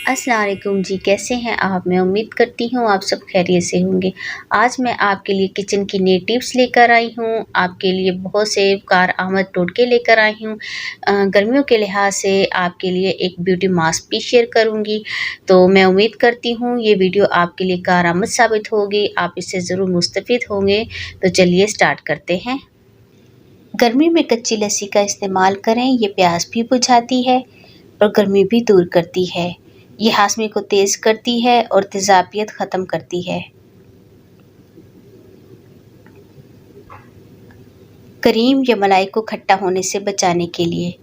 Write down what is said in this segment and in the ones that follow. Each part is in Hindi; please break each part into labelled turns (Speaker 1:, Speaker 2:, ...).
Speaker 1: अस्सलाम वालेकुम जी, कैसे हैं आप? मैं उम्मीद करती हूँ आप सब खैरियत से होंगे। आज मैं आपके लिए किचन की नई टिप्स लेकर आई हूँ, आपके लिए बहुत से कारआमद टोटके लेकर आई हूँ। गर्मियों के लिहाज से आपके लिए एक ब्यूटी मास्क भी शेयर करूँगी, तो मैं उम्मीद करती हूँ ये वीडियो आपके लिए कारआमद साबित होगी, आप इससे ज़रूर मुस्तफ़िद होंगे। तो चलिए स्टार्ट करते हैं। गर्मी में कच्ची लस्सी का इस्तेमाल करें, ये प्यास भी बुझाती है और गर्मी भी दूर करती है। ये हाशमे को तेज़ करती है और तेज़ाबियत ख़त्म करती है। करीम या मलाई को खट्टा होने से बचाने के लिए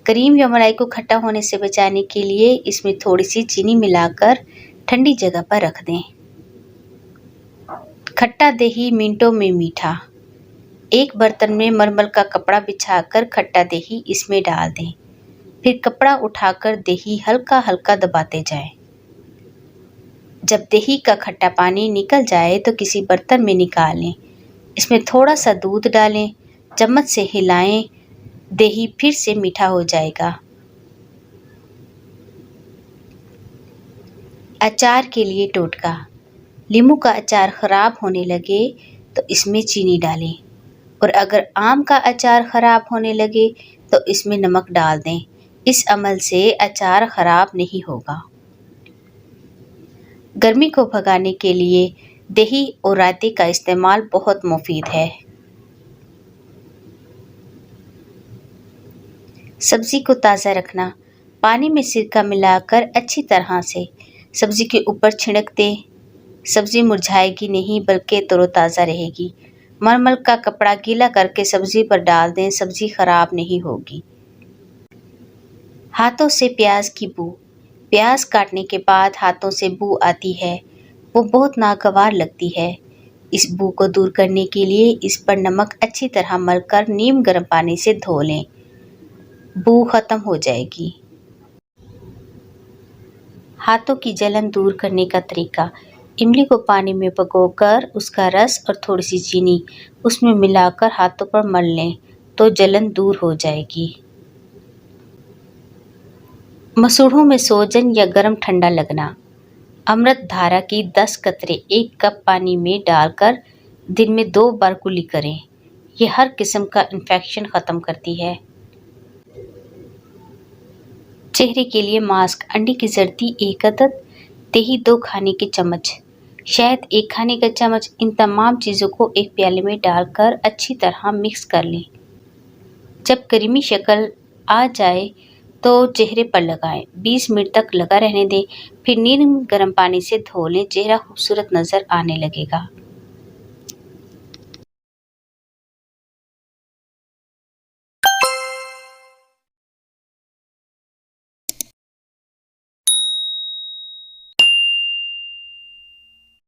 Speaker 1: करीम या मलाई को खट्टा होने से बचाने के लिए इसमें थोड़ी सी चीनी मिलाकर ठंडी जगह पर रख दें। खट्टा दही मिनटों में मीठा। एक बर्तन में मलमल का कपड़ा बिछाकर खट्टा दही इसमें डाल दें। फिर कपड़ा उठाकर दही हल्का हल्का दबाते जाएं। जब दही का खट्टा पानी निकल जाए तो किसी बर्तन में निकाल लें। इसमें थोड़ा सा दूध डालें, चम्मच से हिलाएं, दही फिर से मीठा हो जाएगा। अचार के लिए टोटका। नींबू का अचार ख़राब होने लगे तो इसमें चीनी डालें और अगर आम का अचार ख़राब होने लगे तो इसमें नमक डाल दें। इस अमल से अचार ख़राब नहीं होगा। गर्मी को भगाने के लिए दही और रायते का इस्तेमाल बहुत मुफीद है। सब्ज़ी को ताज़ा रखना। पानी में सिरका मिलाकर अच्छी तरह से सब्ज़ी के ऊपर छिड़क दें। सब्ज़ी मुरझाएगी नहीं बल्कि तरोताज़ा रहेगी। मलमल का कपड़ा गीला करके सब्ज़ी पर डाल दें, सब्ज़ी ख़राब नहीं होगी। हाथों से प्याज की बू। प्याज काटने के बाद हाथों से बू आती है, वो बहुत नागवार लगती है। इस बू को दूर करने के लिए इस पर नमक अच्छी तरह मलकर नीम गर्म पानी से धो लें, बू ख़त्म हो जाएगी। हाथों की जलन दूर करने का तरीका। इमली को पानी में भिगोकर उसका रस और थोड़ी सी चीनी उसमें मिलाकर हाथों पर मल लें तो जलन दूर हो जाएगी। मसूड़ों में सोजन या गर्म ठंडा लगना। अमृत धारा की 10 कतरे 1 कप पानी में डालकर दिन में 2 बार कुली करें। ये हर किस्म का इन्फेक्शन ख़त्म करती है। चेहरे के लिए मास्क। अंडे की जर्दी 1 अदद, दही 2 खाने के चम्मच, शहद 1 खाने का चम्मच। इन तमाम चीज़ों को एक प्याले में डालकर अच्छी तरह मिक्स कर लें। जब करीमी शक्ल आ जाए तो चेहरे पर लगाएं। 20 मिनट तक लगा रहने दें, फिर नीम गर्म पानी से धो लें, चेहरा खूबसूरत नज़र आने लगेगा।